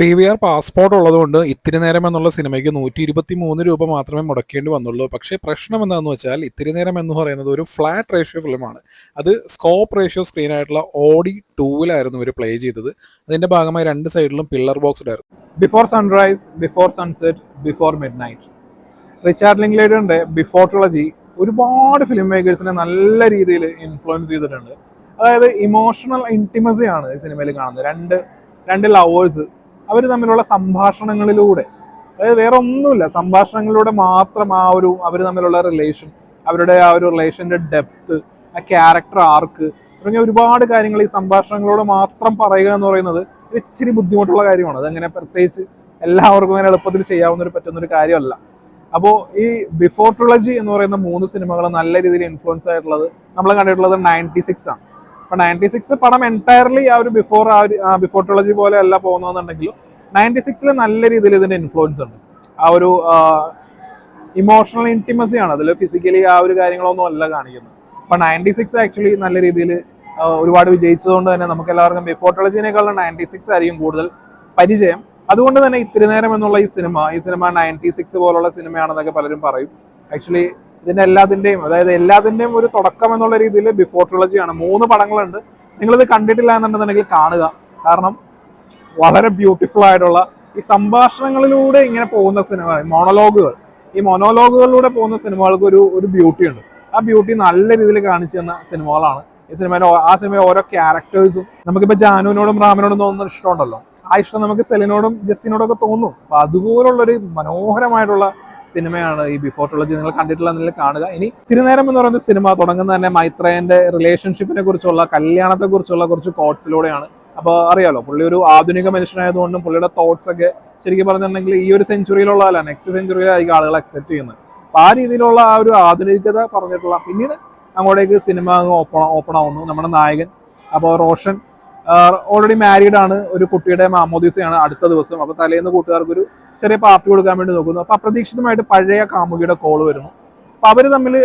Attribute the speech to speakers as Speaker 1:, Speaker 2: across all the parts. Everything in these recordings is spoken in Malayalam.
Speaker 1: PVR പാസ്പോർട്ട് ഉള്ളതുകൊണ്ട് ഇത്തിരി നേരം എന്നുള്ള സിനിമയ്ക്ക് 123 രൂപ മാത്രമേ മുടക്കേണ്ടി വന്നുള്ളൂ. പക്ഷേ പ്രശ്നം എന്താണെന്ന് വെച്ചാൽ ഇത്തിരി നേരം എന്ന് പറയുന്നത് ഒരു ഫ്ലാറ്റ് റേഷ്യോ ഫിലിമാണ്. അത് സ്കോപ്പ് റേഷ്യോ സ്ക്രീനായിട്ടുള്ള ഓഡി 2-ലായിരുന്നു ഇവർ പ്ലേ ചെയ്തത്. അതിൻ്റെ ഭാഗമായി രണ്ട് സൈഡിലും പില്ലർ ബോക്സ്ഡ് ആയിരുന്നു.
Speaker 2: Before sunrise, before sunset, before midnight. Richard ലിങ്ക്ലേറ്ററിൻ്റെ ബിഫോർ ട്രിളജി ഒരുപാട് ഫിലിം മേക്കേഴ്സിനെ നല്ല രീതിയിൽ ഇൻഫ്ലുവൻസ് ചെയ്തിട്ടുണ്ട്. അതായത് ഇമോഷണൽ ഇൻറ്റിമസിയാണ് ഈ സിനിമയിൽ കാണുന്നത്. രണ്ട് ലവേഴ്സ് അവർ തമ്മിലുള്ള സംഭാഷണങ്ങളിലൂടെ, അതായത് വേറെ ഒന്നുമില്ല, സംഭാഷണങ്ങളിലൂടെ മാത്രം അവർ തമ്മിലുള്ള റിലേഷൻ, അവരുടെ ആ ഒരു റിലേഷൻ്റെ ഡെപ്ത്, ആ ക്യാരക്ടർ ആർക്ക് തുടങ്ങിയ ഒരുപാട് കാര്യങ്ങൾ ഈ സംഭാഷണങ്ങളോട് മാത്രം പറയുക എന്ന് പറയുന്നത് ഇച്ചിരി ബുദ്ധിമുട്ടുള്ള കാര്യമാണ്. അതങ്ങനെ പ്രത്യേകിച്ച് എല്ലാവർക്കും അങ്ങനെ എളുപ്പത്തിൽ പറ്റുന്നൊരു കാര്യമല്ല. അപ്പോൾ ഈ ബിഫോർ ട്രിളജി എന്ന് പറയുന്ന 3 സിനിമകൾ നല്ല രീതിയിൽ ഇൻഫ്ലുവൻസ് ആയിട്ടുള്ളത് നമ്മൾ കണ്ടിട്ടുള്ളത് 96 ആണ്. അപ്പൊ 96 പടം എൻറ്റയർലി ആ ഒരു ബിഫോർ ട്രിളജി പോലെ അല്ല പോകുന്നതെന്നുണ്ടെങ്കിലും 96 നല്ല രീതിയിൽ ഇതിന്റെ ഇൻഫ്ലുവൻസ് ഉണ്ട്. ആ ഒരു ഇമോഷണൽ ഇൻറ്റിമസി ആണ് അതിൽ, ഫിസിക്കലി ആ ഒരു കാര്യങ്ങളൊന്നും അല്ല കാണിക്കുന്നത്. അപ്പൊ 96 ആക്ച്വലി നല്ല രീതിയിൽ ഒരുപാട് വിജയിച്ചതുകൊണ്ട് തന്നെ നമുക്ക് എല്ലാവർക്കും ബിഫോർ ട്രിളജിനേക്കാളും 96 ആയിരിക്കും കൂടുതൽ പരിചയം. അതുകൊണ്ട് തന്നെ ഇത്തിരി നേരം എന്നുള്ള ഈ സിനിമ 96 പോലുള്ള സിനിമയാണെന്നൊക്കെ പലരും പറയും. ആക്ച്വലി ഇതിന്റെ എല്ലാത്തിന്റെയും ഒരു തുടക്കം എന്നുള്ള രീതിയിൽ ബിഫോർ ട്രിളജിയാണ്. 3 പടങ്ങളുണ്ട്. നിങ്ങളിത് കണ്ടിട്ടില്ല എന്നുണ്ടെന്നുണ്ടെങ്കിൽ കാണുക. കാരണം വളരെ ബ്യൂട്ടിഫുൾ ആയിട്ടുള്ള ഈ സംഭാഷണങ്ങളിലൂടെ ഇങ്ങനെ പോകുന്ന സിനിമ, ഈ മോണോലോഗുകളിലൂടെ പോകുന്ന സിനിമകൾക്ക് ഒരു ബ്യൂട്ടി ഉണ്ട്. ആ ബ്യൂട്ടി നല്ല രീതിയിൽ കാണിച്ചു തന്ന സിനിമകളാണ് ഈ സിനിമയുടെ. ആ സിനിമയിലെ ഓരോ ക്യാരക്ടേഴ്സും നമുക്കിപ്പോൾ ജാനുവിനോടും റാമിനോടും തോന്നുന്ന ഇഷ്ടമുണ്ടല്ലോ, ആ ഇഷ്ടം നമുക്ക് സെലിനോടും ജെസ്സിനോടും ഒക്കെ തോന്നും. അപ്പൊ അതുപോലുള്ളൊരു മനോഹരമായിട്ടുള്ള സിനിമയാണ് ഈ ബിഫോർ ട്രിളജി. നിങ്ങൾ കണ്ടിട്ടില്ല കാണുക. ഇനി തിരുനേരം എന്ന് പറയുന്ന സിനിമ തുടങ്ങുന്നത് തന്നെ മൈത്രേയന്റെ റിലേഷൻഷിപ്പിനെ കുറിച്ചുള്ള, കല്യാണത്തെ കുറിച്ചുള്ള കുറച്ച് കോട്ട്സിലൂടെയാണ്. അപ്പോൾ അറിയാലോ, പുള്ളി ഒരു ആധുനിക മനുഷ്യനായതുകൊണ്ടും പുള്ളിയുടെ തോട്ട്സ് ഒക്കെ ശരിക്കും പറഞ്ഞിട്ടുണ്ടെങ്കിൽ ഈ ഒരു സെഞ്ചുറിയിലുള്ളതല്ല, നെക്സ്റ്റ് സെഞ്ചുറിയിലായിരിക്കും ആളുകൾ അക്സെപ്റ്റ് ചെയ്യുന്നത്. അപ്പൊ ആ രീതിയിലുള്ള ആ ഒരു ആധുനികത പറഞ്ഞിട്ടുള്ള, പിന്നീട് അങ്ങോട്ടേക്ക് സിനിമ ഓപ്പൺ ആവുന്നു. നമ്മുടെ നായകൻ അപ്പോൾ റോഷൻ ഓൾറെഡി മാരീഡ് ആണ്, ഒരു കുട്ടിയുടെ മാമോദീസയാണ് അടുത്ത ദിവസം. അപ്പൊ തലേന്ന് കൂട്ടുകാർക്കൊരു ചെറിയ പാർട്ടി കൊടുക്കാൻ വേണ്ടി നോക്കുന്നു. അപ്പൊ അപ്രതീക്ഷിതമായിട്ട് പഴയ കാമുകിയുടെ കോള് വരുന്നു. അപ്പൊ അവര് തമ്മിൽ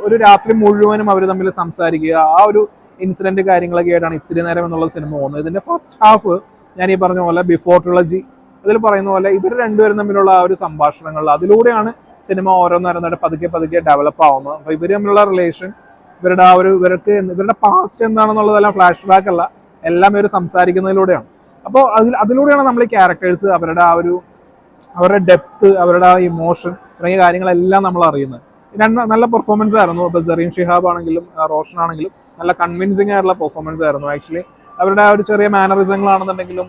Speaker 2: ഒരു രാത്രി മുഴുവനും അവർ തമ്മിൽ സംസാരിക്കുക, ആ ഒരു ഇൻസിഡന്റ് കാര്യങ്ങളൊക്കെ ആയിട്ടാണ് ഇത്തിരി നേരം എന്നുള്ള സിനിമ പോകുന്നത്. ഇതിന്റെ ഫസ്റ്റ് ഹാഫ് ഞാൻ ഈ പറഞ്ഞ പോലെ ബിഫോർ ട്രിളജി അതിൽ പറയുന്ന പോലെ ഇവർ രണ്ടുപേരും തമ്മിലുള്ള ആ ഒരു സംഭാഷണങ്ങൾ, അതിലൂടെയാണ് സിനിമ ഓരോന്നോരോന്നായിട്ട് പതുക്കെ ഡെവലപ്പ് ആവുന്നത്. അപ്പൊ ഇവർ തമ്മിലുള്ള റിലേഷൻ, ഇവരുടെ പാസ്റ്റ് എന്താണെന്നുള്ളതെല്ലാം ഫ്ലാഷ് ബാക്ക് അല്ല, എല്ലാം ഇവർ സംസാരിക്കുന്നതിലൂടെയാണ്. അപ്പോൾ അതിലൂടെയാണ് നമ്മൾ ഈ ക്യാരക്ടേഴ്സ്, അവരുടെ ഡെപ്ത്, അവരുടെ ആ ഇമോഷൻ തുടങ്ങിയ കാര്യങ്ങളെല്ലാം നമ്മൾ അറിയുന്നത്. നല്ല പെർഫോമൻസ് ആയിരുന്നു. ഇപ്പൊ സെറീൻ ഷിഹാബ് ആണെങ്കിലും റോഷൻ ആണെങ്കിലും നല്ല കൺവിൻസിങ് ആയിട്ടുള്ള പെർഫോമൻസ് ആയിരുന്നു. ആക്ച്വലി അവരുടെ ആ ഒരു ചെറിയ മാനറിസങ്ങളാണെന്നുണ്ടെങ്കിലും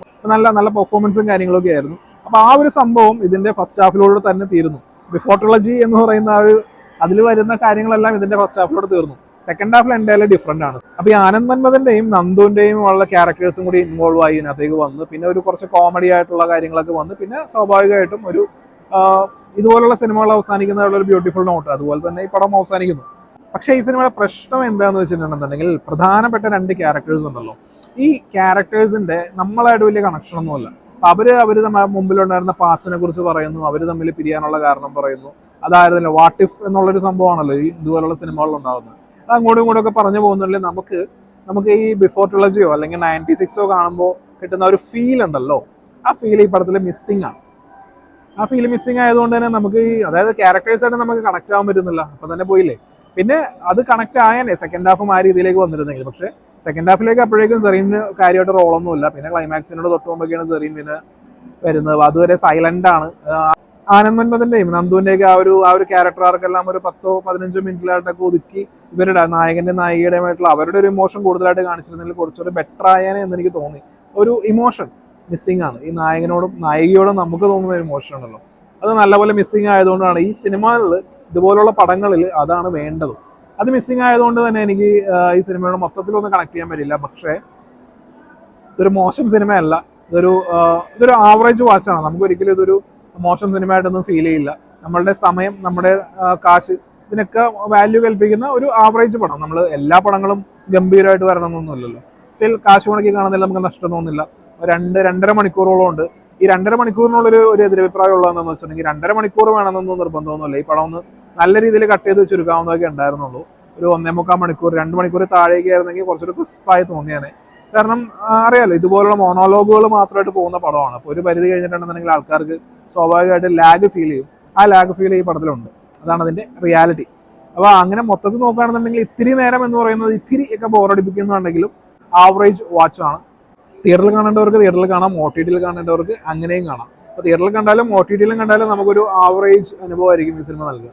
Speaker 2: നല്ല പെർഫോമൻസും കാര്യങ്ങളൊക്കെ ആയിരുന്നു. അപ്പൊ ആ ഒരു സംഭവം ഇതിന്റെ ഫസ്റ്റ് ഹാഫിലൂടെ തന്നെ തീരുന്നു. ബിഫോർ ട്രിളജി എന്ന് പറയുന്ന അതിൽ വരുന്ന കാര്യങ്ങളെല്ലാം ഇതിന്റെ ഫസ്റ്റ് ഹാഫിലൂടെ തീർന്നു. സെക്കൻഡ് ഹാഫിൽ എൻ്റയർലി ഡിഫറെന്റ് ആണ്. അപ്പൊ ഈ ആനന്ദ് മന്മഥന്റെയും നന്ദുവിന്റെയും ഉള്ള ക്യാരക്ടേഴ്സും കൂടി ഇൻവോൾവ് ആയി ഇതിനകത്തേക്ക് വന്ന്, പിന്നെ ഒരു കുറച്ച് കോമഡി ആയിട്ടുള്ള കാര്യങ്ങളൊക്കെ വന്ന്, പിന്നെ സ്വാഭാവികമായിട്ടും ഒരു ഇതുപോലുള്ള സിനിമകൾ അവസാനിക്കുന്ന ഒരു ബ്യൂട്ടിഫുൾ നോട്ട്, അതുപോലെ തന്നെ ഈ പടം അവസാനിക്കുന്നു. പക്ഷേ ഈ സിനിമയുടെ പ്രശ്നം എന്താണെന്ന് വെച്ചിട്ടുണ്ടെന്നുണ്ടെങ്കിൽ പ്രധാനപ്പെട്ട 2 ക്യാരക്ടേഴ്സ് ഉണ്ടല്ലോ. ഈ ക്യാരക്ടേഴ്സിന്റെ നമ്മളായിട്ട് വലിയ കണക്ഷൻ ഒന്നുമില്ല. അവര് മുമ്പിലുണ്ടായിരുന്ന പാസ്റ്റിനെ കുറിച്ച് പറയുന്നു, അവർ തമ്മിൽ പിരിയാനുള്ള കാരണം പറയുന്നു. അതായിരുന്നില്ല വാട്ട് ഇഫ് എന്നുള്ളൊരു സംഭവമാണല്ലോ ഈ ഇതുപോലുള്ള സിനിമകളിൽ ഉണ്ടാകുന്നത്. അത് അങ്ങോട്ടും ഇങ്ങോട്ടും ഒക്കെ പറഞ്ഞു പോകുന്നില്ലേ. നമുക്ക് ഈ ബിഫോർ ട്രിളജിയോ അല്ലെങ്കിൽ 96 കാണുമ്പോൾ കിട്ടുന്ന ഒരു ഫീൽ ഉണ്ടല്ലോ, ആ ഫീൽ ഈ പടത്തിൽ മിസ്സിംഗ് ആണ്. ആ ഫീൽ മിസ്സിംഗ് ആയതുകൊണ്ട് തന്നെ നമുക്ക് അതായത് ക്യാരക്ടേഴ്സായിട്ട് നമുക്ക് കണക്ട് ആവാൻ പറ്റുന്നില്ല. അപ്പൊ തന്നെ പോയില്ലേ. പിന്നെ അത് കണക്ട് ആയാലേ സെക്കൻഡ് ഹാഫും ആ രീതിയിലേക്ക് വന്നിരുന്നെങ്കിൽ. പക്ഷെ സെക്കൻഡ് ഹാഫിലേക്ക് അപ്പോഴേക്കും സെറീന് കാര്യമായിട്ട് റോളൊന്നുമില്ല. പിന്നെ ക്ലൈമാക്സിനോട് തൊട്ട് മുമ്പൊക്കെയാണ് സെറീൻ പിന്നെ വരുന്നത്. അതുവരെ സൈലന്റ് ആണ്. ആനന്ദ് മന്മഥന്റെയും നന്ദുവിന്റെയൊക്കെ ആ ഒരു ക്യാരക്ടർ ആർക്കെല്ലാം ഒരു 10-15 മിനിറ്റിലായിട്ടൊക്കെ ഒതുക്കി ഇവരുടെ നായകന്റെ നായികയുടെയുമായിട്ടുള്ള അവരുടെ ഒരു ഇമോഷൻ കൂടുതലായിട്ട് കാണിച്ചിരുന്നെങ്കിൽ കുറച്ചുകൂടി ബെറ്റർ ആയേനെ എന്ന് എനിക്ക് തോന്നി. ഒരു ഇമോഷൻ മിസ്സിംഗ് ആണ് ഈ നായകനോടും നായികയോടും നമുക്ക് തോന്നുന്ന ഒരു ഇമോഷൻ ഉണ്ടല്ലോ, അത് നല്ലപോലെ മിസ്സിംഗ് ആയതുകൊണ്ടാണ് ഈ സിനിമകളിൽ ഇതുപോലുള്ള പടങ്ങളിൽ അതാണ് വേണ്ടത്. അത് മിസ്സിംഗ് ആയതുകൊണ്ട് തന്നെ എനിക്ക് ഈ സിനിമയോട് മൊത്തത്തിലൊന്നും കണക്ട് ചെയ്യാൻ പറ്റില്ല. പക്ഷേ ഇതൊരു മോശം സിനിമയല്ല, ഇതൊരു ആവറേജ് വാച്ചാണ്. നമുക്ക് ഒരിക്കലും ഇതൊരു മോശം സിനിമയായിട്ടൊന്നും ഫീൽ ചെയ്യില്ല. നമ്മളുടെ സമയം, നമ്മുടെ കാശ്, ഇതിനൊക്കെ വാല്യൂ കൽപ്പിക്കുന്ന ഒരു ആവറേജ് പടം. നമ്മൾ എല്ലാ പടങ്ങളും ഗംഭീരമായിട്ട് വരണമെന്നൊന്നുമില്ലല്ലോ. സ്റ്റിൽ കാശ് മുടക്കി കാണുന്നതിൽ നമുക്ക് നഷ്ടം തോന്നുന്നില്ല. 2-2.5 മണിക്കൂറോളം ഉണ്ട്. ഈ 2.5 മണിക്കൂറിനുള്ളൊരു എതിരഭിപ്രായം ഉള്ളതെന്ന് വെച്ചിട്ടുണ്ടെങ്കിൽ 2.5 മണിക്കൂർ വേണമെന്നൊന്നും നിർബന്ധമൊന്നുമില്ല. ഈ പടം ഒന്ന് നല്ല രീതിയിൽ കട്ട് ചെയ്ത് ചുരുക്കാവുന്നതൊക്കെ ഉണ്ടായിരുന്നുള്ളൂ. ഒരു 1.25 മണിക്കൂർ, 2 മണിക്കൂർ താഴേക്ക് ആയിരുന്നെങ്കിൽ കുറച്ചൊരു ക്രിസ്പായി തോന്നിയാനെ. കാരണം അറിയാലോ ഇതുപോലുള്ള മോണോലോഗുകൾ മാത്രമായിട്ട് പോകുന്ന പടമാണ്. അപ്പോൾ ഒരു പരിധി കഴിഞ്ഞിട്ടുണ്ടെന്നുണ്ടെങ്കിൽ ആൾക്കാർക്ക് സ്വാഭാവികമായിട്ട് ലാഗ് ഫീൽ ചെയ്യും. ആ ലാഗ് ഫീൽ ഈ പടത്തിലുണ്ട്. അതാണ് അതിന്റെ റിയാലിറ്റി. അപ്പോൾ അങ്ങനെ മൊത്തത്തിൽ നോക്കുകയാണെന്നുണ്ടെങ്കിൽ ഇത്തിരി നേരം എന്ന് പറയുന്നത് ഇത്തിരി ഒക്കെ ബോറടിപ്പിക്കുന്നുണ്ടെങ്കിലും ആവറേജ് വാച്ച് ആണ്. തിയേറ്ററിൽ കാണേണ്ടവർക്ക് തിയേറ്ററിൽ കാണാം, OTT കാണേണ്ടവർക്ക് അങ്ങനെയും കാണാം. അപ്പോൾ തിയേറ്ററിൽ കണ്ടാലും OTT കണ്ടാലും നമുക്കൊരു ആവറേജ് അനുഭവമായിരിക്കും ഈ സിനിമ നൽകുക.